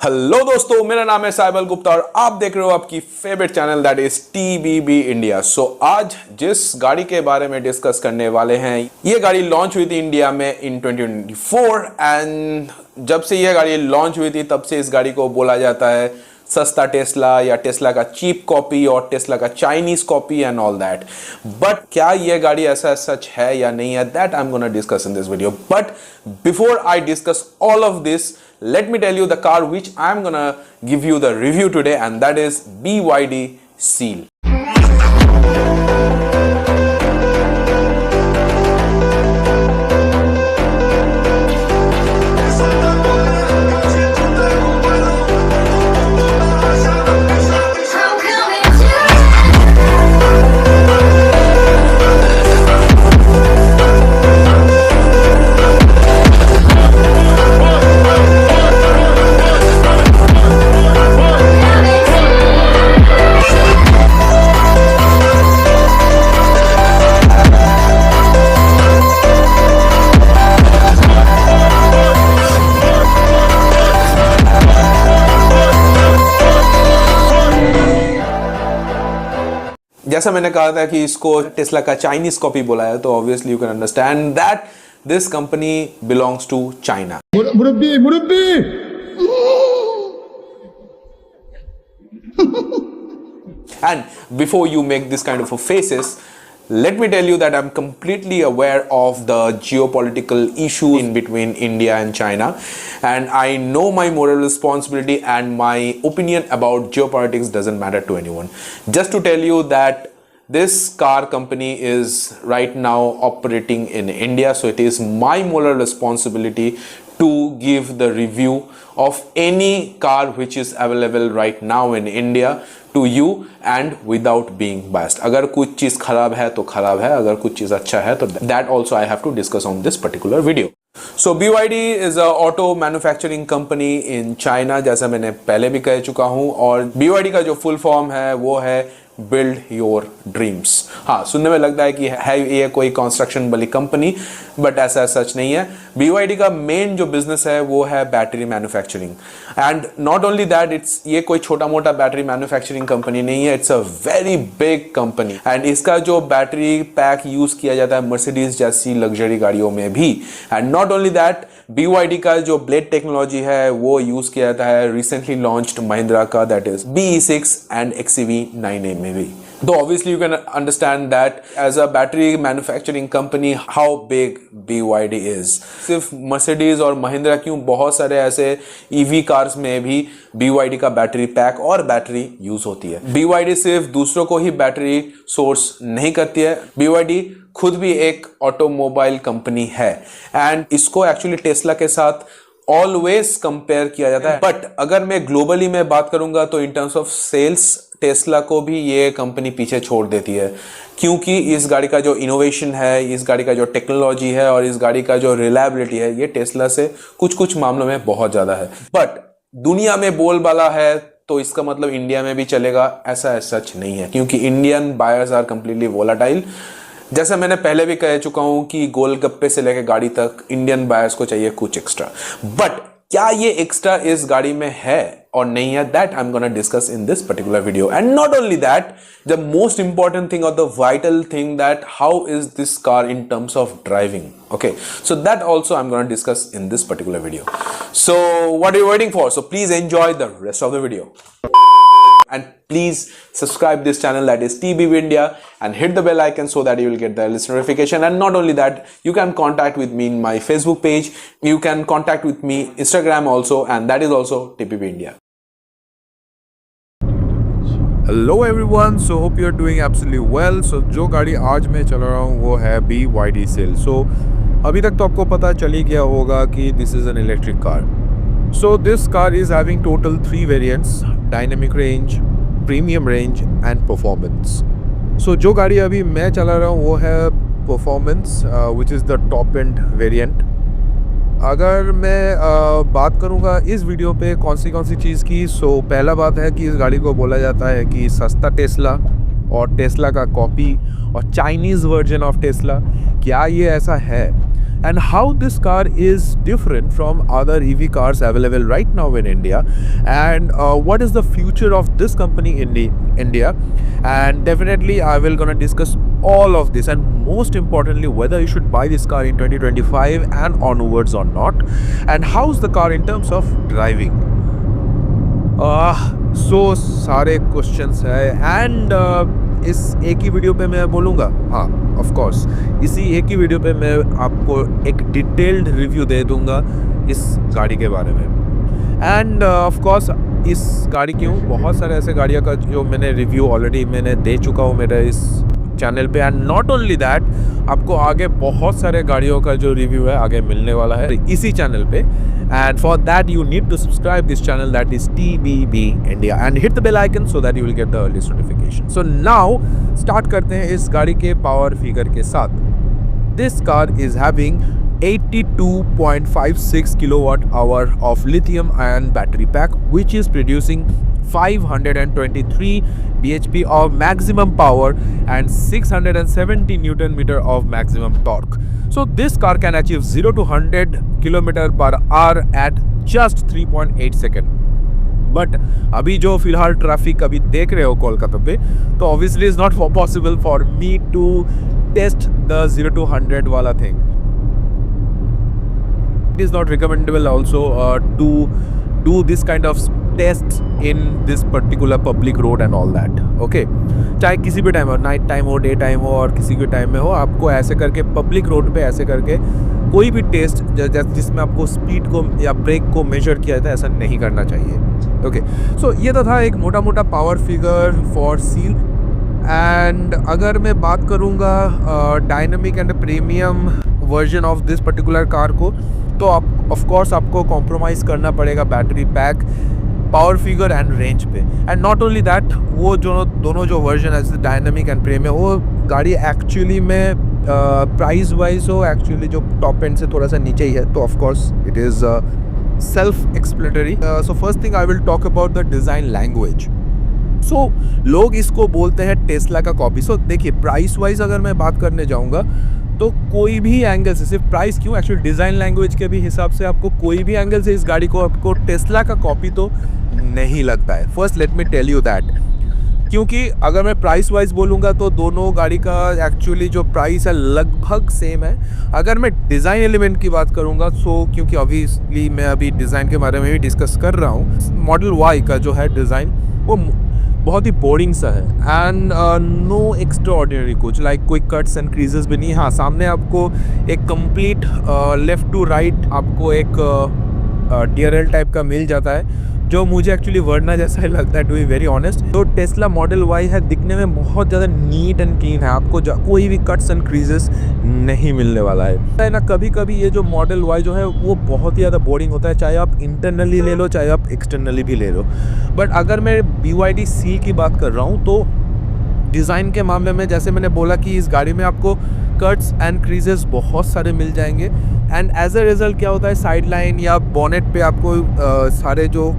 Hello दोस्तों, मेरा नाम है साइबल गुप्ता और आप देख रहे हो आपकी favourite channel that is TBB India. So आज जिस गाड़ी के बारे में डिस्कस करने वाले हैं, ये गाड़ी लॉन्च हुई थी इंडिया में इन 2024 एंड जब से ये गाड़ी लॉन्च हुई थी तब से इस गाड़ी को बोला जाता है सस्ता टेस्ला या टेस्ला का चीप कॉपी और टेस्ला का Chinese copy and all that. But क्या ये गाड़ी ऐसा सच है या नहीं है, that I am gonna discuss in this video. But before I discuss all of this, let me tell you the car which I'm gonna give you the review today, and that is BYD Seal. जैसा मैंने कहा था कि इसको Tesla का Chinese copy बोला है, तो obviously you can understand that this company belongs to China. मुरब्बी मुरब्बी And before you make this kind of a faces, let me tell you that I'm completely aware of the geopolitical issue in between India and China, and I know my moral responsibility and my opinion about geopolitics doesn't matter to anyone. Just to tell you that this car company is right now operating in India, so it is my moral responsibility to give the review of any car which is available right now in India to you and without being biased. अगर कुछ चीज खराब है तो खराब है, अगर कुछ चीज अच्छा है तो that also I have to discuss on this particular video. So BYD is a auto manufacturing company in China, जैसा मैंने पहले भी कह चुका हूँ, और BYD का जो फुल फॉर्म है वो है बिल्ड योर ड्रीम्स। हाँ, सुनने में लगता है कि है ये कोई कंस्ट्रक्शन वाली कंपनी, बट ऐसा सच नहीं है। BYD का मेन जो बिजनेस है वो है battery manufacturing, and not only that, it's ये कोई छोटा मोटा बैटरी मैन्युफैक्चरिंग कंपनी नहीं है, it's a very big company. And इसका जो बैटरी पैक यूज किया जाता है मर्सिडीज जैसी लग्जरी गाड़ियों में भी, and not only that, BYD का जो ब्लेड टेक्नोलॉजी है वो यूज किया जाता है रिसेंटली लॉन्च्ड महिंद्रा का, that is BE6 and XEV9A में भी। तो obviously you can understand that as a battery manufacturing company how big BYD is. सिर्फ मर्सिडीज और महिंद्रा क्यों, बहुत सारे ऐसे EV कार्स में भी BYD का बैटरी पैक और बैटरी यूज होती है। BYD सिर्फ दूसरों को ही बैटरी सोर्स नहीं करती है, BYD खुद भी एक ऑटोमोबाइल कंपनी है, एंड इसको एक्चुअली टेस्ला के साथ ऑलवेज कंपेयर किया जाता है। बट अगर मैं ग्लोबली में बात करूंगा तो in terms of sales Tesla को भी ये कंपनी पीछे छोड़ देती है, क्योंकि इस गाड़ी का जो इनोवेशन है, इस गाड़ी का जो टेक्नोलॉजी है और इस गाड़ी का जो रिलायबिलिटी है, ये टेस्ला से कुछ मामलों में बहुत ज्यादा है। बट दुनिया में बोलबाला है तो इसका मतलब इंडिया में भी चलेगा, ऐसा सच नहीं है, क्योंकि Indian buyers are completely volatile. जैसा मैंने पहले भी कह चुका हूं कि गोलगप्पे से लेकर गाड़ी तक इंडियन बायर्स को चाहिए कुछ एक्स्ट्रा। बट क्या ये एक्स्ट्रा इस गाड़ी में है और नहीं है, that I am gonna discuss in this particular video. And not only that, the most important thing or the vital thing, that how is this car in terms of driving. Okay, so that also I'm going to discuss in this particular video. So what are you waiting for? So please enjoy the rest of the video. And please subscribe this channel, that is TBB India, and hit the bell icon so that you will get the latest notification. And not only that, you can contact with me in my Facebook page, you can contact with me Instagram also, and that is also TBB India. Hello everyone, so hope you are doing absolutely well. So जो गाड़ी आज मैं चला रहा हूँ वो है BYD Seal। सो अभी तक तो आपको पता चल ही गया होगा कि this is an electric car. So this car is having total 3 variants: dynamic range, premium range and performance. So जो गाड़ी अभी मैं चला रहा हूँ वो है performance, which is the top end variant. अगर मैं बात करूँगा इस वीडियो पे कौन सी चीज़ की, सो पहला बात है कि इस गाड़ी को बोला जाता है कि सस्ता टेस्ला और टेस्ला का कॉपी और चाइनीज़ वर्जन ऑफ टेस्ला। क्या ये ऐसा है? and how this car is different from other EV cars available right now in India, and what is the future of this company in India. And definitely I will gonna discuss all of this, and most importantly whether you should buy this car in 2025 and onwards or not, and how's the car in terms of driving. सो सारे questions है, and इस एक ही video पे मैं बोलूँगा, हाँ of course इसी एक ही वीडियो पे मैं आपको एक डिटेल्ड रिव्यू दे दूँगा इस गाड़ी के बारे में. एंड ऑफ कोर्स इस गाड़ी की हूँ, बहुत सारे ऐसे गाड़ियों का जो मैंने रिव्यू ऑलरेडी मैंने दे चुका हूँ मेरे इस चैनल पे. एंड नॉट ओनली दैट, आपको आगे बहुत सारे गाड़ियों का जो रिव्यू है आगे मिलने वाला है इसी चैनल पे. And for that you need to subscribe this channel, that is TBB India, and hit the bell icon so that you will get the earliest notification. So now start करते हैं इस गाड़ी के पावर फिगर के साथ. This car is having 82.56 kilowatt hour of lithium ion battery pack, which is producing 523 bhp of maximum power and 670 newton meter of maximum torque. So this car can achieve 0 to 100 km/h at just 3.8 seconds. But अभी जो फिलहाल traffic अभी देख रहे हो कोलकाता पे, तो obviously is not possible for me to test the 0 to 100 वाला thing. It is not recommendable also to do this kind of tests in this particular public road and all that. Okay, चाहे किसी भी time हो, night time हो, day time हो, और किसी भी टाइम में हो, आपको ऐसे करके पब्लिक रोड पे ऐसे करके कोई भी टेस्ट जिसमें आपको स्पीड को या ब्रेक को मेजर किया जाता है, ऐसा नहीं करना चाहिए. ओके, सो ये तो था एक मोटा मोटा power figure for seal. And अगर मैं बात करूँगा dynamic and premium version of this particular car को, तो आप ऑफ कोर्स आपको कॉम्प्रोमाइज़ करना पड़ेगा battery pack, power figure and range पे. एंड नॉट ओनली दैट, वो जो दोनों जो वर्जन है डायनामिक एंड प्रीमियम, वो गाड़ी एक्चुअली में प्राइस वाइज हो एक्चुअली जो टॉप एंड से थोड़ा सा नीचे ही है. तो of course it is self explanatory. So first thing I will talk about the design language. So लोग इसको बोलते हैं टेस्ला का कॉपी. सो देखिए, प्राइस वाइज अगर मैं बात करने जाऊँगा तो कोई भी एंगल से, सिर्फ प्राइस क्यों, एक्चुअली डिज़ाइन लैंग्वेज के भी हिसाब से आपको कोई भी एंगल से इस गाड़ी को आपको टेस्ला का कॉपी तो नहीं लगता है. First let me tell you that, क्योंकि अगर मैं प्राइस वाइज बोलूँगा तो दोनों गाड़ी का एक्चुअली जो प्राइस है लगभग सेम है. अगर मैं डिज़ाइन एलिमेंट की बात करूँगा, सो क्योंकि ऑब्वियसली मैं अभी डिज़ाइन के बारे में भी डिस्कस कर रहा हूँ, मॉडल वाई का जो है डिज़ाइन वो बहुत ही बोरिंग सा है. एंड नो एक्स्ट्रा ऑर्डिनरी कुछ, लाइक कोई कट्स एंड क्रीजेस भी नहीं. हाँ, सामने आपको एक कंप्लीट लेफ़्ट टू राइट आपको एक DRL टाइप का मिल जाता है, जो मुझे एक्चुअली वर्ना जैसा ही लगता है, टू बी वेरी ऑनेस्ट. तो टेस्ला मॉडल वाई है, दिखने में बहुत ज़्यादा नीट एंड क्लीन है, आपको कोई भी कट्स एंड क्रीजेस नहीं मिलने वाला है ना. कभी कभी ये जो मॉडल वाई जो है वो बहुत ही ज़्यादा बोरिंग होता है, चाहे आप इंटरनली ले लो चाहे आप एक्सटर्नली भी ले लो. बट अगर मैं BYD सील की बात कर रहा हूँ, तो डिज़ाइन के मामले में जैसे मैंने बोला कि इस गाड़ी में आपको कट्स एंड क्रीजेस बहुत सारे मिल जाएंगे. एंड एज अ रिज़ल्ट क्या होता है, साइड लाइन या बॉनेट पे आपको सारे जो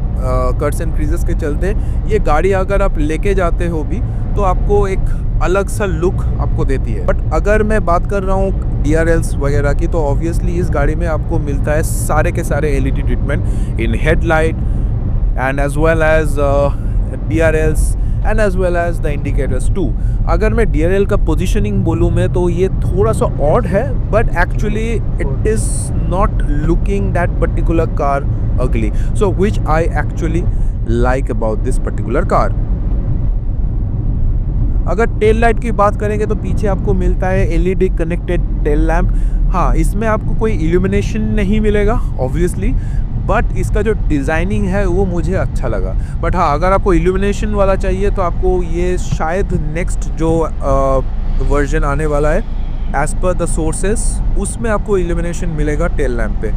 कट्स एंड क्रीजेस के चलते ये गाड़ी अगर आप लेके जाते हो भी तो आपको एक अलग सा लुक आपको देती है. बट अगर मैं बात कर रहा हूँ DRLs वगैरह की, तो ऑब्वियसली इस गाड़ी में आपको मिलता है सारे के सारे LED treatment in headlight and as well as DRLs and as well as the indicators too. अगर मैं DRL का पोजीशनिंग बोलूँ मैं, तो ये थोड़ा सा ऑड है, but actually it is not looking that particular car ugly, so which I actually like about this particular car. अगर टेल लाइट की बात करेंगे तो पीछे आपको मिलता है LED कनेक्टेड टेल लैम्प. हाँ, इसमें आपको कोई इल्यूमिनेशन नहीं मिलेगा ऑब्वियसली, बट इसका जो डिज़ाइनिंग है वो मुझे अच्छा लगा. बट हाँ, अगर आपको इल्यूमिनेशन वाला चाहिए तो आपको ये शायद नेक्स्ट जो वर्जन आने वाला है एज़ पर द सोर्सेस, उसमें आपको इल्यूमिनेशन मिलेगा टेल लैम्प पे.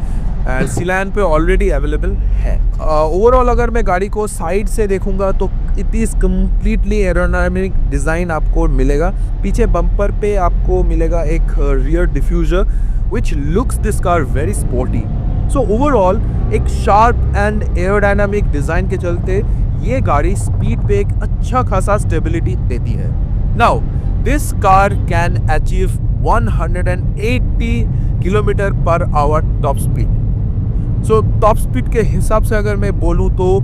एंड सिलैन पे ऑलरेडी अवेलेबल है. ओवरऑल अगर मैं गाड़ी को साइड से देखूंगा तो it is completely aerodynamic design आपको मिलेगा. पीछे बम्पर पे आपको मिलेगा एक rear diffuser which looks this car very sporty. So overall एक शार्प एंड एरोडायनामिक डिज़ाइन के चलते ये गाड़ी स्पीड पे एक अच्छा खासा स्टेबिलिटी देती है. Now this car can achieve 180 kilometre per hour top speed. So top speed के हिसाब से अगर मैं बोलूँ तो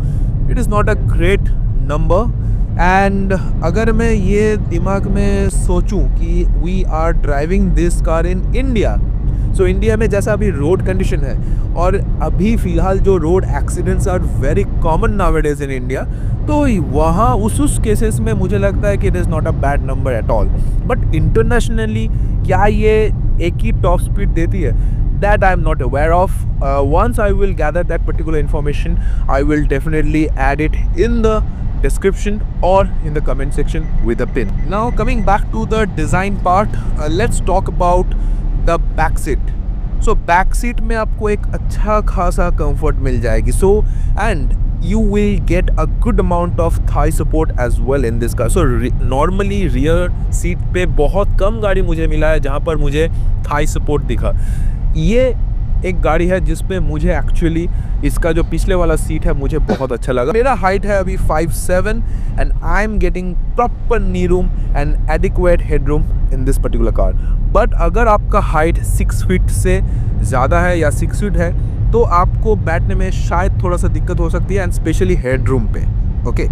it is not a great number. And अगर मैं ये दिमाग में सोचूं कि we are driving this car in India, so India में जैसा अभी रोड कंडीशन है और अभी फ़िलहाल जो road accidents are very common nowadays in India, तो वहाँ उस केसेस में मुझे लगता है कि it is not a bad number at all. But internationally क्या ये एक ही टॉप स्पीड देती है, that I'm not aware of. Once I will gather that particular information, I will definitely add it in the description or in the comment section with a pin. Now coming back to the design part, let's talk about the back seat. So back seat में आपको एक अच्छा खासा comfort मिल जाएगी. So and you will get a good amount of thigh support as well in this car. So normally rear seat पे बहुत कम गाड़ी मुझे मिला है जहाँ पर मुझे thigh support दिखा। ये एक गाड़ी है जिसपे मुझे एक्चुअली इसका जो पिछले वाला सीट है मुझे बहुत अच्छा लगा। मेरा हाइट है अभी 5'7" and I am getting proper knee room and adequate head room in this particular car. But अगर आपका हाइट 6 फीट से ज़्यादा है या 6 फीट है तो आपको बैठने में शायद थोड़ा सा दिक्कत हो सकती है, एंड स्पेशली हेड रूम पे। ओके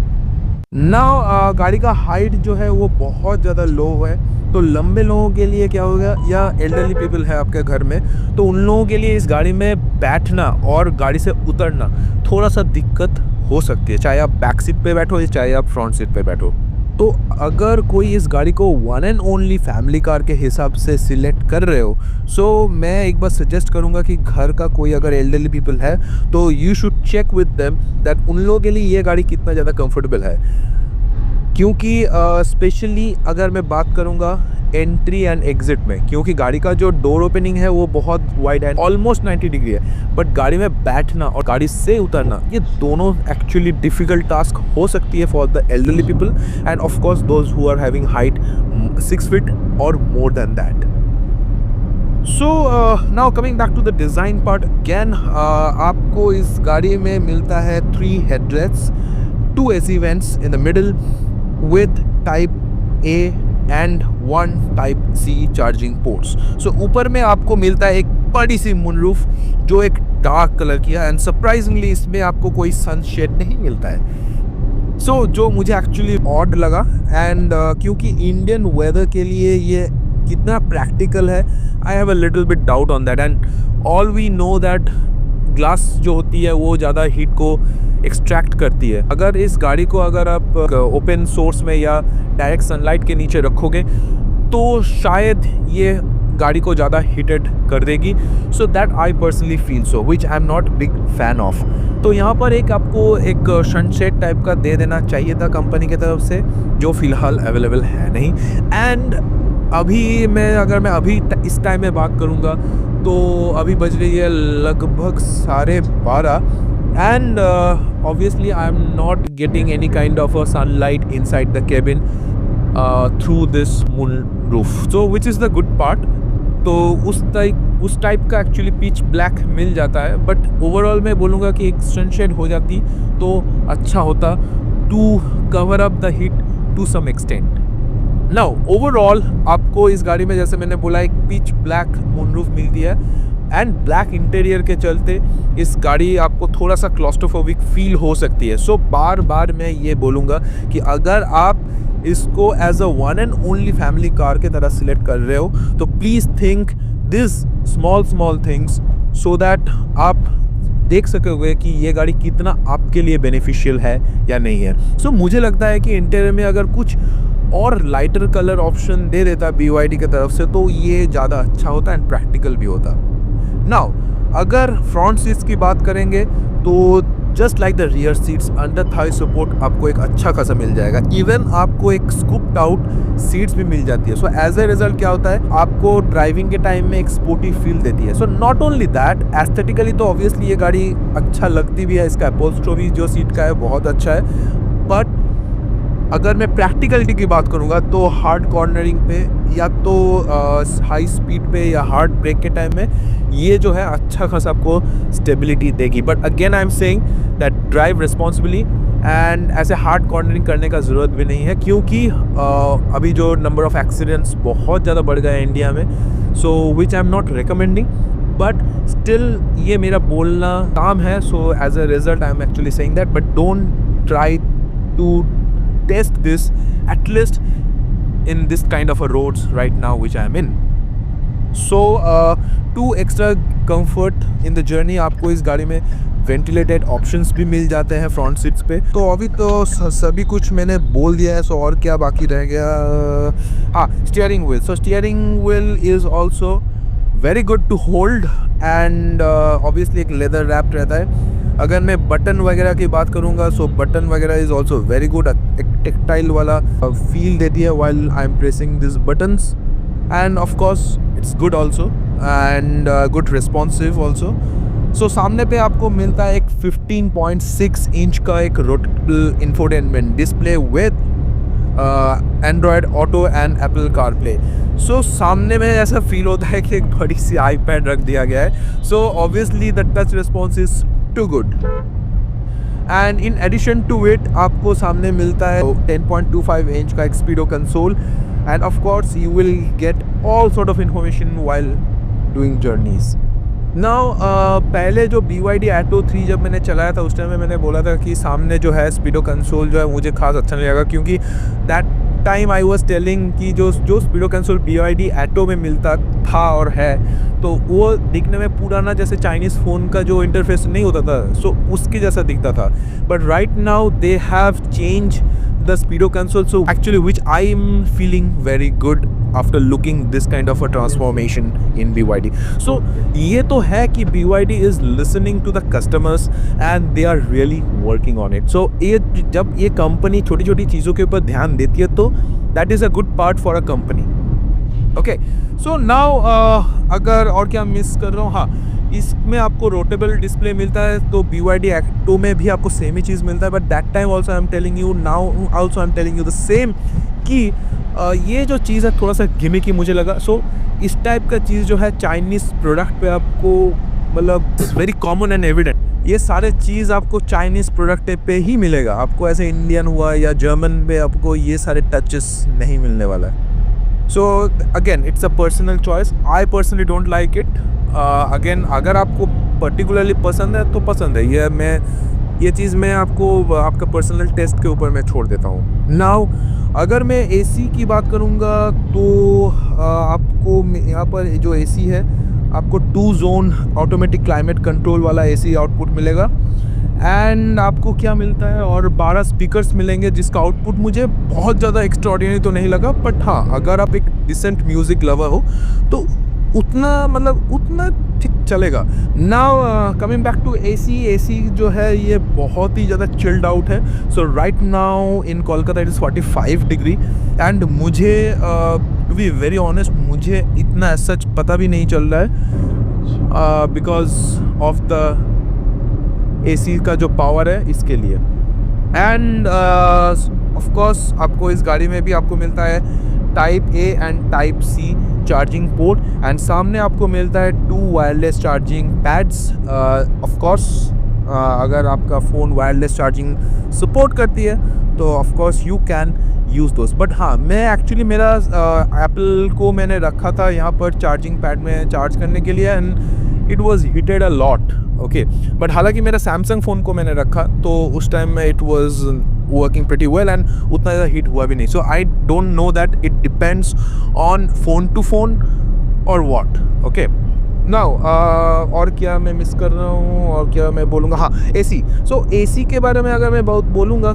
नाउ गाड़ी का हाइट जो है वो बहुत ज़्यादा लो है, तो लंबे लोगों के लिए क्या होगा, या एल्डरली पीपल है आपके घर में, तो उन लोगों के लिए इस गाड़ी में बैठना और गाड़ी से उतरना थोड़ा सा दिक्कत हो सकती है, चाहे आप बैक सीट पे बैठो या चाहे आप फ्रंट सीट पे बैठो। तो अगर कोई इस गाड़ी को one and only family car के हिसाब से सिलेक्ट कर रहे हो, सो मैं एक बार सजेस्ट करूंगा कि घर का कोई अगर एल्डरली पीपल है तो you should check with them that उन लोगों के लिए ये गाड़ी कितना ज़्यादा कंफर्टेबल है। क्योंकि स्पेशली अगर मैं बात करूंगा एंट्री एंड एग्जिट में, क्योंकि गाड़ी का जो डोर ओपनिंग है वो बहुत वाइड है, ऑलमोस्ट 90 डिग्री है, बट गाड़ी में बैठना और गाड़ी से उतरना ये दोनों एक्चुअली डिफ़िकल्ट टास्क हो सकती है for the elderly people and of course those who are having height 6 feet और more than that. So now coming back to the design part again, आपको इस गाड़ी में मिलता है 3 headrest, 2 AC vents in the middle with type A and 1 type C charging ports. So ऊपर में आपको मिलता है एक बड़ी सी मूनरूफ जो एक डार्क कलर की है, एंड सरप्राइजिंगली इसमें आपको कोई सनशेड नहीं मिलता है। सो जो मुझे एक्चुअली ऑड लगा, एंड क्योंकि इंडियन वेदर के लिए ये कितना प्रैक्टिकल है, I have a little bit doubt on that. And all we know that glass जो होती है वो ज़्यादा हीट को एक्सट्रैक्ट करती है। अगर इस गाड़ी को अगर आप ओपन सोर्स में या डायरेक्ट सनलाइट के नीचे रखोगे तो शायद ये गाड़ी को ज़्यादा हीटेड कर देगी। So that I personally feel so, which I am not big fan of. तो यहाँ पर एक आपको एक सनशेड टाइप का दे देना चाहिए था कंपनी की तरफ से, जो फ़िलहाल अवेलेबल है नहीं। एंड अभी मैं अभी इस टाइम में बात करूँगा तो अभी बज रही है लगभग 12:30, and obviously I am not getting any kind of a sunlight inside the cabin through this moon roof, so which is the good part। तो उस टाइप का एक्चुअली पिच ब्लैक मिल जाता है, बट ओवरऑल मैं बोलूँगा कि एक सनशेड हो जाती तो अच्छा होता to cover up the heat to some extent. Now overall आपको इस गाड़ी में, जैसे मैंने बोला, एक पिच ब्लैक मूनरूफ मिलती है, एंड ब्लैक इंटीरियर के चलते इस गाड़ी आपको थोड़ा सा क्लॉस्ट्रोफोबिक फील हो सकती है। सो बार बार मैं ये बोलूँगा कि अगर आप इसको as a one and only family car के तरह सिलेक्ट कर रहे हो तो please think this small things so that आप देख सकोगे कि ये गाड़ी कितना आपके लिए बेनिफिशियल है या नहीं है। सो मुझे लगता है कि इंटीरियर में अगर कुछ और लाइटर कलर ऑप्शन दे देता BYD की तरफ से तो ये ज़्यादा अच्छा होता एंड प्रैक्टिकल भी होता। नाउ अगर फ्रंट सीट्स की बात करेंगे तो just like the rear seats, under Thai support आपको एक अच्छा खासा मिल जाएगा। इवन आपको एक स्कूप्ड आउट सीट्स भी मिल जाती है। सो एज ए रिजल्ट क्या होता है, आपको ड्राइविंग के टाइम में एक स्पोर्टी फील देती है। So not only that, aesthetically तो ऑब्वियसली ये गाड़ी अच्छा लगती भी है, इसका अपहोल्स्ट्री जो सीट का है बहुत अच्छा है। बट अगर मैं प्रैक्टिकलिटी की बात करूँगा तो हार्ड कॉर्नरिंग पे या तो हाई स्पीड पे या हार्ड ब्रेक के टाइम में ये जो है अच्छा खासा आपको स्टेबिलिटी देगी। But again I am saying that drive responsibly and ऐसे हार्ड कॉर्नरिंग करने का ज़रूरत भी नहीं है, क्योंकि अभी जो नंबर ऑफ़ एक्सीडेंट्स बहुत ज़्यादा बढ़ गए हैं इंडिया में, so which I am not recommending, but still ये मेरा बोलना काम है. So as a result I am actually saying that, but don't try to test this at least in this kind of a roads right now which I am in. So to extra comfort in the journey, आपको इस गाड़ी में ventilated options भी मिल जाते हैं front seats पे. तो अभी तो सभी कुछ मैंने बोल दिया है, सो और क्या बाकी रह गया. हाँ, steering wheel. So steering wheel is also very good to hold and obviously एक लेदर रैप्ड रहता है. अगर मैं बटन वगैरह की बात करूँगा, सो बटन वगैरह इज़ ऑल्सो वेरी गुड. एक टेक्टाइल वाला फील देती है while I am pressing this buttons, and of course it's good also and good responsive also. So सामने पे आपको मिलता है एक 15.6 इंच का एक rotatable infotainment display with Android Auto and Apple CarPlay. So सामने में ऐसा फील होता है कि एक बड़ी सी आईपैड रख दिया गया है. So obviously the touch response is too good. And in addition to it आपको सामने मिलता है 10.25 इंच का एक speedo console, and of course you will get all sort of information while doing journeys. Now पहले जो BYD Atto 3 जब मैंने चलाया था उस टाइम में मैंने बोला था कि सामने जो है स्पीडो कंसोल जो है मुझे खास अच्छा नहीं लगा, क्योंकि that time I was telling कि जो स्पीडो कंसोल BYD Atto में मिलता था और है, तो वो दिखने में पुराना जैसे चाइनीज़ फ़ोन का जो इंटरफेस नहीं होता था, सो उसके जैसा दिखता था. But right now they have change the speedo console, so actually which I am feeling very good after looking this kind of a transformation in BYD. So ये तो है कि BYD is listening to the customers and they are really working on it. So ये जब ये company छोटी छोटी चीज़ों के ऊपर ध्यान देती है तो that is a good part for a company. Okay, so now अगर और क्या मिस कर रहा हूँ, हाँ, इसमें आपको रोटेबल डिस्प्ले मिलता है, तो BYD Atto में भी आपको सेम ही चीज़ मिलता है. But that time also I am telling you, now also I am telling you the same कि ये जो चीज़ है थोड़ा सा गिमिकी मुझे लगा. सो इस टाइप का चीज़ जो है चाइनीज़ प्रोडक्ट पे आपको मतलब वेरी कॉमन एंड एविडेंट, ये सारे चीज़ आपको चाइनीज़ प्रोडक्ट पे ही मिलेगा. आपको ऐसे इंडियन हुआ या जर्मन पे आपको ये सारे टचेस नहीं मिलने वाला है. So again it's a personal choice. I personally don't like it. Again अगर आपको पर्टिकुलरली पसंद है तो पसंद है, ये चीज़ मैं आपको आपका पर्सनल टेस्ट के ऊपर मैं छोड़ देता हूँ. नाउ अगर मैं AC की बात करूँगा तो आपको यहाँ पर जो AC है आपको 2 जोन ऑटोमेटिक क्लाइमेट कंट्रोल वाला AC आउटपुट मिलेगा, एंड आपको क्या मिलता है और 12 स्पीकर्स मिलेंगे, जिसका आउटपुट मुझे बहुत ज़्यादा एक्स्ट्राऑर्डिनरी तो नहीं लगा. बट हाँ, अगर आप एक डिसेंट म्यूज़िक लवर हो तो उतना ठीक चलेगा. Now coming back to AC जो है ये बहुत ही ज़्यादा चिल्ड आउट है. So right now in Kolkata it is 45 degree, and मुझे टू बी वेरी ऑनेस्ट मुझे इतना सच पता भी नहीं चल रहा है बिकॉज ऑफ द AC का जो पावर है इसके लिए. एंड ऑफ कोर्स आपको इस गाड़ी में भी आपको मिलता है type A and type C charging port, and सामने आपको मिलता है 2 wireless charging pads. Of course अगर आपका फ़ोन वायरलेस चार्जिंग सपोर्ट करती है तो of course you can use दोस्त. बट हाँ, मैं एक्चुअली मेरा एप्पल को मैंने रखा था यहाँ पर चार्जिंग पैड में चार्ज करने के लिए, and it was heated a lot. Okay, but हालांकि मेरा सैमसंग फ़ोन को मैंने रखा तो उस टाइम में it was working pretty well and उतना ज़्यादा हीट हुआ भी नहीं. So I don't know that, it depends on phone to phone और वॉट. ओके, नाउ और क्या मैं मिस कर रहा हूँ और क्या मैं बोलूँगा. हाँ, AC. सो AC के बारे में अगर मैं बहुत बोलूँगा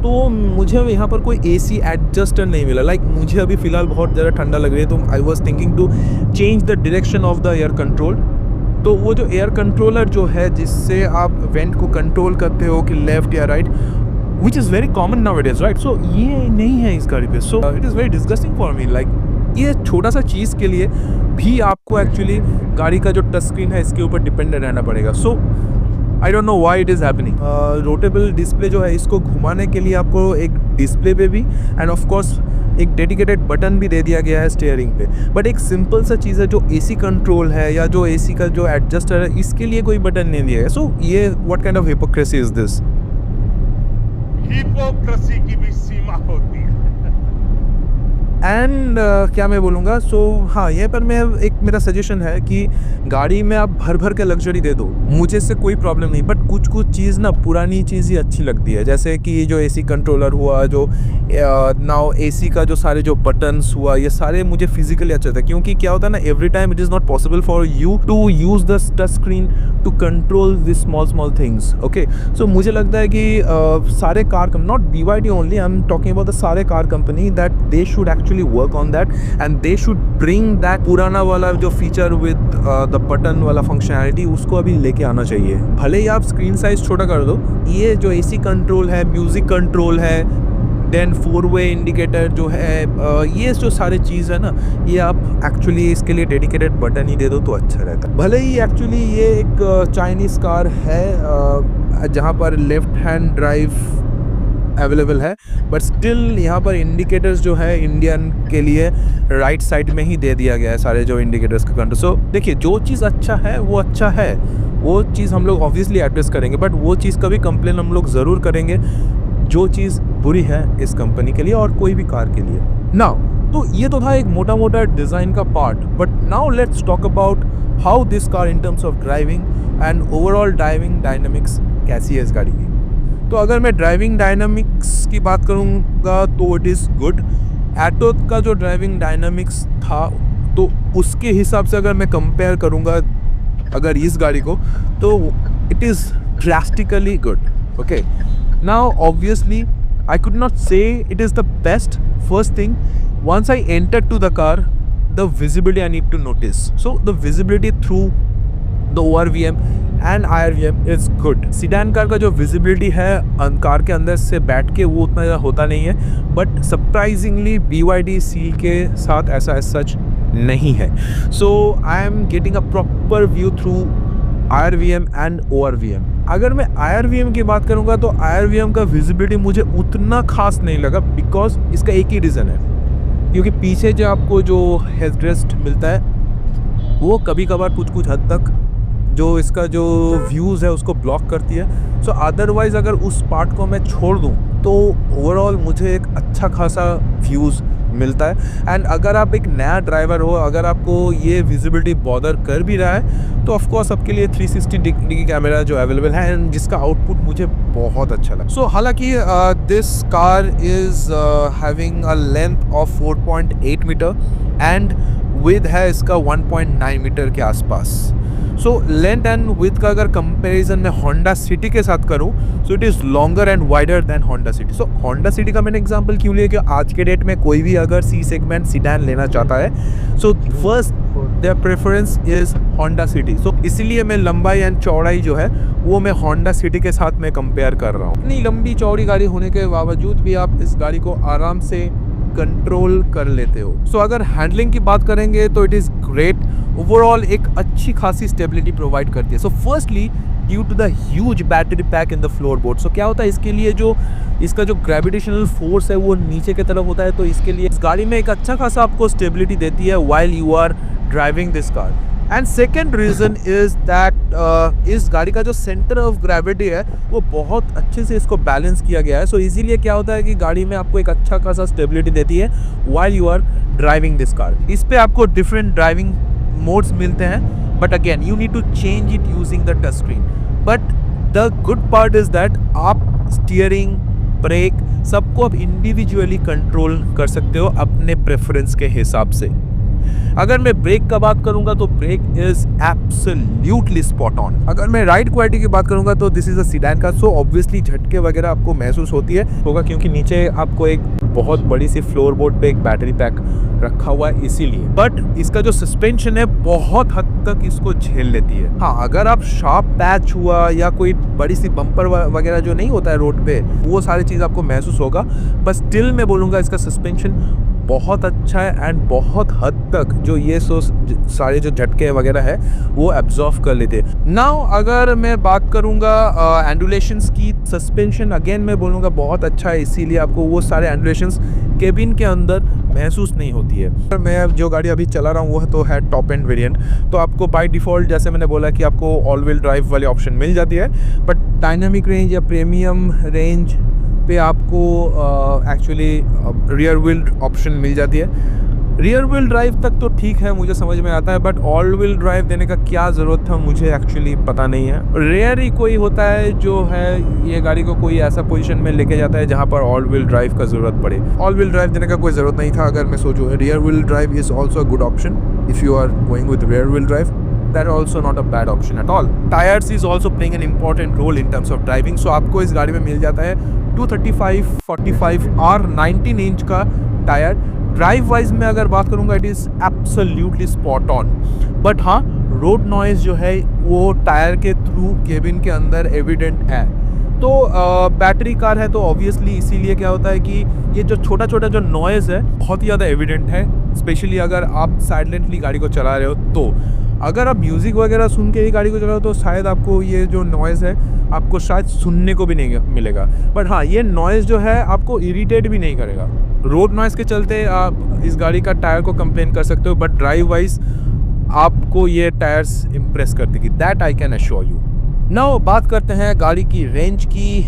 तो मुझे यहाँ पर कोई AC एडजस्टर नहीं मिला. लाइक मुझे अभी फ़िलहाल बहुत ज़्यादा ठंडा लग रही है, तो I was thinking to change the direction of the air control. तो वो जो एयर कंट्रोलर जो है जिससे आप वेंट को कंट्रोल करते हो कि लेफ़्ट या right, which is very common nowadays, right. So ये नहीं है इस गाड़ी पे. So it is very disgusting for me. Like ये छोटा सा चीज़ के लिए भी आपको एक्चुअली गाड़ी का जो टच स्क्रीन है इसके ऊपर डिपेंडेंट रहना पड़ेगा. So I don't know why it is happening. Rotatable display जो है इसको घुमाने के लिए आपको एक डिस्प्ले पे भी एंड ऑफ कोर्स एक डेडिकेटेड बटन भी दे दिया गया है स्टीयरिंग पे. बट एक सिंपल सा चीज़ है जो AC कंट्रोल है या जो AC का जो एडजस्टर है इसके लिए कोई बटन नहीं दिया है. सो ये what kind of hypocrisy is this. Democracy की भी सीमा होती है। एंड क्या मैं बोलूँगा, सो हाँ, ये पर मैं एक मेरा सजेशन है कि गाड़ी में आप भर भर के लग्जरी दे दो, मुझे इससे कोई प्रॉब्लम नहीं, बट कुछ कुछ चीज़ ना पुरानी चीज़ ही अच्छी लगती है, जैसे कि जो एसी कंट्रोलर हुआ, जो नाउ एसी का जो सारे जो बटन्स हुआ, ये सारे मुझे फिजिकली अच्छे थे, क्योंकि क्या होता है ना, every time it is not possible for you to use the touch screen to control this small small things. Okay, so मुझे लगता है कि सारे car not BYD only, I am talking about the सारे car company, that they should actually work on that and they should bring that पुराना वाला जो feature with the button वाला फंक्शनैलिटी, उसको अभी लेके आना चाहिए। भले ही आप स्क्रीन साइज छोटा कर दो, ये जो एसी कंट्रोल है, म्यूजिक कंट्रोल है, देन 4-वे इंडिकेटर जो है, ये जो सारे चीज़ है ना, ये आप एक्चुअली इसके लिए डेडिकेटेड बटन ही दे दो तो अच्छा रहता है। भले ही एक्चुअली ये एक चाइनीज़ कार है जहाँ पर लेफ्ट हैंड ड्राइव अवेलेबल है, बट स्टिल यहाँ पर इंडिकेटर्स जो है इंडियन के लिए राइट साइड में ही दे दिया गया है, सारे जो इंडिकेटर्स का कंट्रोल। सो देखिए, जो चीज़ अच्छा है वो अच्छा है, वो चीज़ हम लोग ऑब्वियसली एड्रेस करेंगे, बट वो चीज़ का भी कंप्लेन हम लोग ज़रूर करेंगे जो चीज़ बुरी है इस कंपनी के लिए और कोई भी कार के लिए। नाउ तो ये तो था एक मोटा मोटा डिज़ाइन का part, but now let's talk about how this car in terms of driving and overall driving dynamics कैसी है इस गाड़ी की। तो अगर मैं ड्राइविंग डायनामिक्स की बात करूँगा तो इट इज़ गुड। एटो का जो ड्राइविंग डायनामिक्स था, तो उसके हिसाब से अगर मैं कंपेयर करूँगा अगर इस गाड़ी को, तो it is drastically good. Okay, now obviously I could not say it is the best. First thing, once I entered to the car, the visibility I need to notice. So the visibility through the ORVM and IRVM is good. Sedan car का जो visibility है car के अंदर से बैठ के वो उतना ज़्यादा होता नहीं है, but surprisingly BYD seal के साथ ऐसा as such नहीं है। So I am getting a proper view through IRVM and ORVM। अगर मैं IRVM की बात करूँगा तो IRVM का विजिबिलिटी मुझे उतना खास नहीं लगा, बिकॉज इसका एक ही रीज़न है, क्योंकि पीछे जो आपको जो हेडरेस्ट मिलता है वो कभी कभार कुछ कुछ हद तक जो इसका जो व्यूज़ है उसको ब्लॉक करती है। सो अदरवाइज़ अगर उस पार्ट को मैं छोड़ दूँ तो ओवरऑल मुझे एक अच्छा खासा व्यूज़ मिलता है। एंड अगर आप एक नया ड्राइवर हो, अगर आपको ये विजिबिलिटी बॉदर कर भी रहा है, तो ऑफकोर्स आपके लिए 360 डिग्री कैमरा जो अवेलेबल है एंड जिसका आउटपुट मुझे बहुत अच्छा लगा। सो हालांकि this car is having a length of 4.8 metre and width है इसका 1.9 मीटर के आसपास। सो लेंथ एंड विड्थ का अगर कंपैरिजन में होंडा सिटी के साथ करूं, सो it is longer and wider than Honda City. So Honda city का मैंने एग्जांपल क्यों लिया कि आज के डेट में कोई भी अगर सी सेगमेंट सीडान लेना चाहता है, so first their preference is Honda City. So इसीलिए मैं लंबाई एंड चौड़ाई जो है वो मैं होंडा सिटी के साथ मैं कंपेयर कर रहा हूँ। इतनी लंबी चौड़ी गाड़ी होने के बावजूद भी आप इस गाड़ी को आराम से कंट्रोल कर लेते हो। सो अगर हैंडलिंग की बात करेंगे तो इट इज़ ग्रेट। ओवरऑल एक अच्छी खासी स्टेबिलिटी प्रोवाइड करती है। So firstly due to the huge battery pack in the floorboard, so क्या होता है इसके लिए जो इसका जो ग्रेविटेशनल फोर्स है वो नीचे की तरफ होता है, तो इसके लिए इस गाड़ी में एक अच्छा खासा आपको स्टेबिलिटी देती है while you are driving this car. And second reason is that इस गाड़ी का जो सेंटर ऑफ ग्रेविटी है वो बहुत अच्छे से इसको बैलेंस किया गया है। सो इसीलिए क्या होता है कि गाड़ी में आपको एक अच्छा खासा स्टेबिलिटी देती है while you are driving this car. इस पे आपको डिफरेंट ड्राइविंग मोड्स मिलते हैं, but again you need to change it using the touch screen. But the good part is that आप स्टीयरिंग, ब्रेक सबको आप इंडिविजुअली कंट्रोल कर सकते हो अपने प्रेफरेंस के हिसाब से। अगर मैं ब्रेक का बात करूंगा तो brake is absolutely spot on. अगर मैं राइड क्वालिटी की बात करूंगा तो this is a sedan car, so obviously झटके वगैरह आपको महसूस होती है होगा, क्योंकि नीचे आपको एक बहुत बड़ी सी फ्लोर बोर्ड पे एक बैटरी पैक रखा हुआ है इसीलिए। बट इसका जो सस्पेंशन है बहुत हद तक इसको झेल लेती है। हाँ, अगर आप शार्प पैच हुआ या कोई बड़ी सी बम्पर वगैरह जो नहीं होता है रोड पे, वो सारी चीज़ आपको महसूस होगा, बट स्टिल मैं बोलूँगा इसका सस्पेंशन बहुत अच्छा है एंड बहुत हद तक जो ये सारे जो झटके वगैरह है वो एब्जॉर्व कर लेते हैं। नाउ अगर मैं बात करूँगा एंडुलेशंस की, सस्पेंशन अगेन मैं बोलूँगा बहुत अच्छा है, इसीलिए आपको वो सारे एंडुलेशंस केबिन के अंदर महसूस नहीं होती है। मैं जो गाड़ी अभी चला रहा हूँ वो तो है टॉप एंड वेरिएंट, तो आपको बाय डिफ़ॉल्ट जैसे मैंने बोला कि आपको ऑल व्हील ड्राइव वाली ऑप्शन मिल जाती है, बट डायनामिक रेंज या प्रीमियम रेंज पे आपको एक्चुअली रियर व्हील ऑप्शन मिल जाती है। रियर व्हील ड्राइव तक तो ठीक है, मुझे समझ में आता है, बट ऑल व्हील ड्राइव देने का क्या ज़रूरत था मुझे एक्चुअली पता नहीं है। रेयर ही कोई होता है जो है ये गाड़ी को कोई ऐसा पोजीशन में लेके जाता है जहाँ पर ऑल व्हील ड्राइव का ज़रूरत पड़े। ऑल व्हील ड्राइव देने का कोई ज़रूरत नहीं था अगर मैं सोचूँ। Rear wheel drive is also a good option if you are going with rear wheel drive. That also not a bad option at all. Tires is also playing an important role in terms of driving. So आपको इस गाड़ी में मिल जाता है 235, 45 और 19 inch का tyre. Drive wise में अगर बात करूँगा it is absolutely spot on. But हाँ, रोड नॉइज़ जो है वो टायर के थ्रू केबिन के अंदर एविडेंट है। तो बैटरी कार है तो ऑब्वियसली इसीलिए क्या होता है कि ये जो छोटा छोटा जो नॉइज़ है बहुत ही ज़्यादा एविडेंट है, स्पेशली अगर आप साइलेंटली गाड़ी को चला रहे हो। तो अगर आप म्यूज़िक वगैरह सुन के ही गाड़ी को चलाओ तो शायद आपको ये जो नॉइज़ है आपको शायद सुनने को भी नहीं मिलेगा। बट हाँ, ये नॉइज़ जो है आपको इरिटेट भी नहीं करेगा। रोड नॉइज़ के चलते आप इस गाड़ी का टायर को कंप्लेन कर सकते हो, बट ड्राइव वाइज आपको ये टायर्स इम्प्रेस कर देगी, that I can assure you. Now बात करते हैं गाड़ी की रेंज की,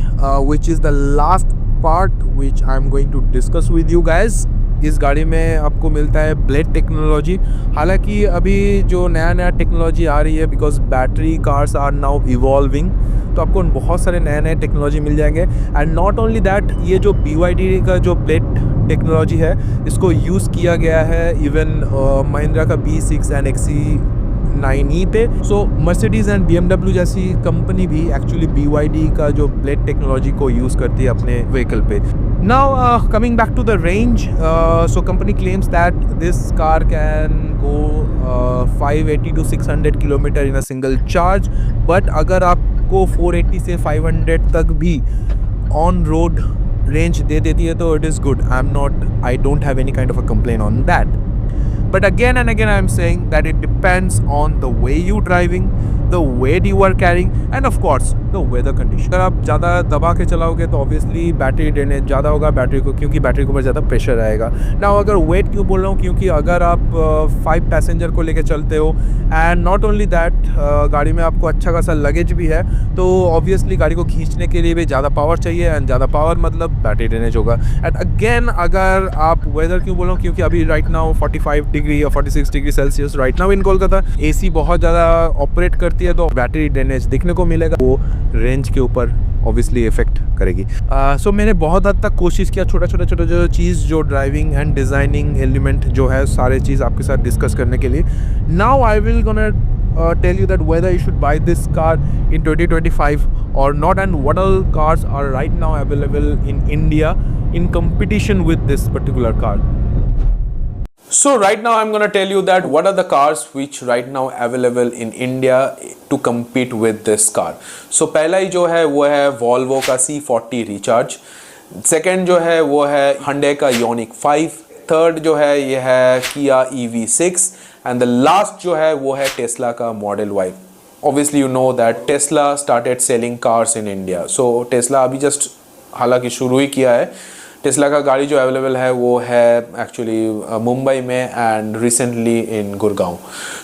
which is the last part which I am going to discuss with you guys. इस गाड़ी में आपको मिलता है ब्लेड टेक्नोलॉजी। हालांकि अभी जो नया नया टेक्नोलॉजी आ रही है, because battery cars are now evolving, तो आपको बहुत सारे नए नए टेक्नोलॉजी मिल जाएंगे। एंड नॉट ओनली दैट, ये जो BYD का जो ब्लेड टेक्नोलॉजी है इसको यूज़ किया गया है इवन महिंद्रा का B6 एंड XC9E पे। सो मर्सिडीज़ एंड BMW जैसी कंपनी भी एक्चुअली BYD का जो ब्लेड टेक्नोलॉजी को यूज़ करती है अपने व्हीकल पे। Now coming back to the range, so company claims that this car can go 580 to 600 kilometre in a single charge, but अगर आपको 480 से 500 तक भी on road range दे देती है तो it is good. I don't have any kind of a complaint on that. But again and again I am saying that it depends on the way you driving, the weight you are carrying and of course the weather condition. अगर आप ज़्यादा दबा के चलाओगे तो obviously battery drainage ज़्यादा होगा battery को, क्योंकि बैटरी के ऊपर ज़्यादा प्रेशर आएगा ना। अगर वेट क्यों बोल रहा हूँ, क्योंकि अगर आप 5 पैसेंजर को लेके चलते हो एंड नॉट ओनली दैट गाड़ी में आपको अच्छा खासा लगेज भी है, तो ऑब्वियसली गाड़ी को खींचने के लिए भी ज़्यादा पावर चाहिए एंड ज़्यादा पावर मतलब बैटरी ड्रेनेज होगा। एंड अगेन अगर आप वेदर क्यों बोल रहा हूँ, क्योंकि अभी राइट नाउ 45 डिग्री या 46 degree Celsius right now in Kolkata, AC बहुत ज़्यादा ऑपरेट करती है तो बैटरी ड्रेनेज देखने को मिलेगा, वो रेंज के ऊपर ऑब्वियसली इफेक्ट करेगी। सो मैंने बहुत हद तक कोशिश किया छोटा छोटा जो चीज़ जो ड्राइविंग एंड डिज़ाइनिंग एलिमेंट जो है सारे चीज़ आपके साथ डिस्कस करने के लिए। Now I will gonna tell you that whether you should buy this car in 2025 or not, and what all cars are right now available in India in competition with this particular car. So right now I'm gonna tell you that what are the cars which right now available in India to compete with this car. So पहला ही जो है वो है Volvo का C40 Recharge, second जो है वो है Hyundai का Ioniq 5, थर्ड जो है ये है Kia EV6 and the last जो है वो है टेस्ला का model Y. Obviously you know that Tesla started selling cars in India, so Tesla अभी जस्ट हालांकि शुरू ही किया है। टेस्ला का गाड़ी जो अवेलेबल है वो है एक्चुअली मुंबई में एंड रिसेंटली इन गुड़गांव।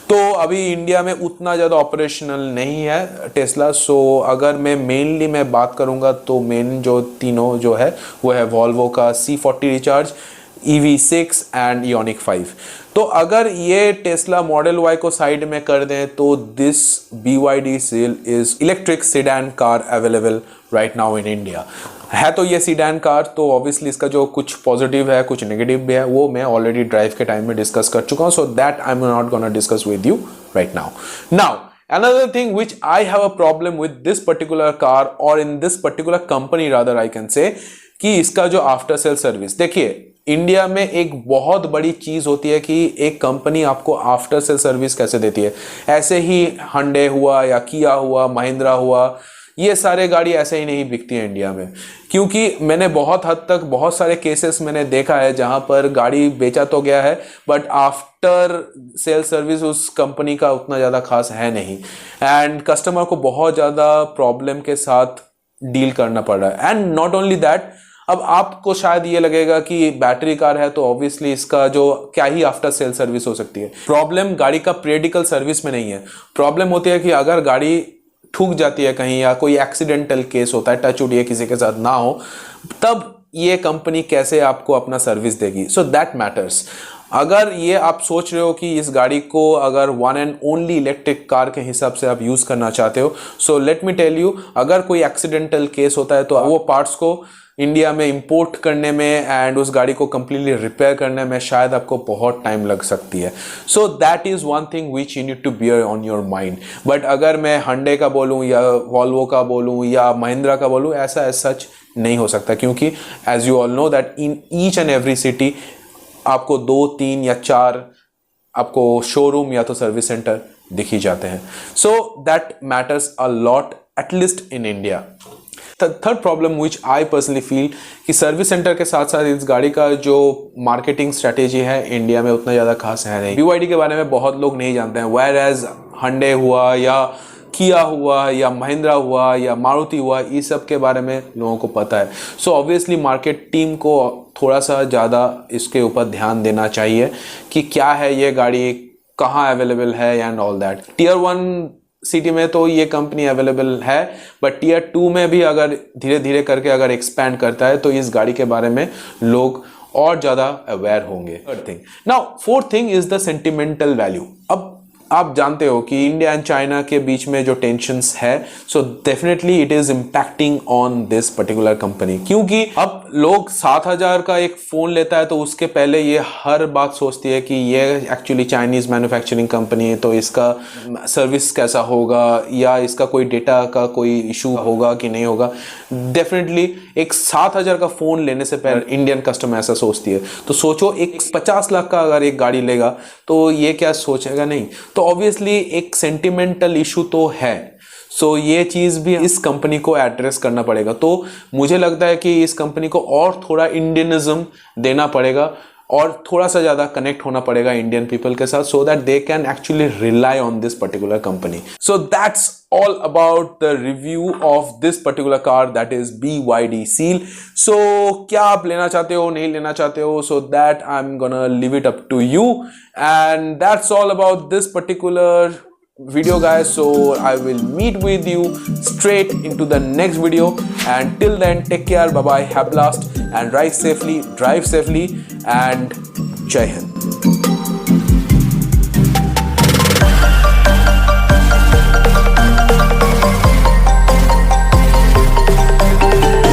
तो अभी इंडिया में उतना ज़्यादा ऑपरेशनल नहीं है टेस्ला। सो अगर मैं बात करूँगा तो मेन जो तीनों जो है वो है वॉल्वो का C40 recharge, EV6 and Ioniq 5। तो अगर ये टेस्ला मॉडल Y को साइड में कर दें तो this BYD Seal is electric sedan car available right now in India. है तो ये सीडैन कार, तो ऑब्वियसली इसका जो कुछ पॉजिटिव है कुछ नेगेटिव भी है वो मैं ऑलरेडी ड्राइव के टाइम में डिस्कस कर चुका हूँ, so that I am not gonna discuss with you right now. Another thing which I have a problem with this particular car or in this particular company rather I can say कि इसका जो after sale service, देखिए India में एक बहुत बड़ी चीज होती है कि एक कंपनी आपको आफ्टर सेल सर्विस कैसे देती है। ऐसे ही Hyundai हुआ या Kia हुआ, महिंद्रा हुआ, ये सारे गाड़ी ऐसे ही नहीं बिकती है इंडिया में, क्योंकि मैंने बहुत हद तक बहुत सारे केसेस मैंने देखा है जहां पर गाड़ी बेचा तो गया है बट आफ्टर सेल सर्विस उस कंपनी का उतना ज़्यादा खास है नहीं एंड कस्टमर को बहुत ज़्यादा प्रॉब्लम के साथ डील करना पड़ रहा है। एंड नॉट ओनली दैट, अब आपको शायद ये लगेगा कि बैटरी कार है तो ऑब्वियसली इसका जो क्या ही आफ्टर सेल सर्विस हो सकती है। प्रॉब्लम गाड़ी का पीरियडिकल सर्विस में नहीं है, प्रॉब्लम होती है कि अगर गाड़ी ठुक जाती है कहीं या कोई एक्सीडेंटल केस होता है, टच वुड ये किसी के साथ ना हो, तब ये कंपनी कैसे आपको अपना सर्विस देगी. So that matters. अगर ये आप सोच रहे हो कि इस गाड़ी को अगर one and only electric car के हिसाब से आप यूज़ करना चाहते हो, so let me tell you, अगर कोई एक्सीडेंटल केस होता है तो वो पार्ट्स को इंडिया में इंपोर्ट करने में एंड उस गाड़ी को कंप्लीटली रिपेयर करने में शायद आपको बहुत टाइम लग सकती है. So that is one thing which you need to bear on your mind. But अगर मैं Hyundai का बोलूँ या वॉल्वो का बोलूँ या महिंद्रा का बोलूँ, ऐसा एज सच नहीं हो सकता, क्योंकि as you all know that in each and every city आपको 2, 3 या 4 आपको शोरूम या तो सर्विस सेंटर दिख ही जाते हैं. So that matters a lot, at least in India. Third problem which I personally feel कि सर्विस सेंटर के साथ साथ इस गाड़ी का जो मार्केटिंग स्ट्रेटेजी है इंडिया में उतना ज़्यादा खास है नहीं. BYD के बारे में बहुत लोग नहीं जानते हैं, वेयर एज Hyundai हुआ या किया हुआ या महिंद्रा हुआ या मारुति हुआ, इस सब के बारे में लोगों को पता है. सो ऑब्वियसली मार्केट टीम को थोड़ा सा ज़्यादा इसके ऊपर ध्यान देना चाहिए कि क्या है ये गाड़ी, कहाँ अवेलेबल है and all that. Tier 1 city में तो ये कंपनी अवेलेबल है, बट Tier 2 में भी अगर धीरे धीरे करके अगर एक्सपैंड करता है तो इस गाड़ी के बारे में लोग और ज़्यादा अवेयर होंगे. Third thing. Now fourth thing is the sentimental value. अब आप जानते हो कि इंडिया एंड चाइना के बीच में जो टेंशन्स है, so definitely it is impacting on this particular company. क्योंकि अब लोग 7,000 का एक फ़ोन लेता है तो उसके पहले ये हर बात सोचती है कि ये एक्चुअली चाइनीज़ मैन्युफैक्चरिंग कंपनी है, तो इसका सर्विस कैसा होगा या इसका कोई डेटा का कोई इशू होगा कि नहीं होगा. डेफिनेटली एक 7,000 का फ़ोन लेने से पहले इंडियन कस्टमर ऐसा सोचती है. तो सोचो एक 50 लाख का अगर एक गाड़ी लेगा तो ये क्या सोचेगा नहीं. तो ऑब्वियसली एक सेंटिमेंटल इशू तो है. सो ये चीज़ भी इस कंपनी को एड्रेस करना पड़ेगा. तो मुझे लगता है कि इस कंपनी को और थोड़ा इंडियनिज्म देना पड़ेगा और थोड़ा सा ज़्यादा कनेक्ट होना पड़ेगा इंडियन पीपल के साथ, so that they can actually rely on this particular company. So that's all about the review of this particular car, that is BYD Seal. So क्या आप लेना चाहते हो, नहीं लेना चाहते हो, so that I'm gonna leave it up to you. And that's all about this particular video, guys. So I will meet with you straight into the next video, and till then take care, bye bye, have blast and drive safely, and Jai Hind.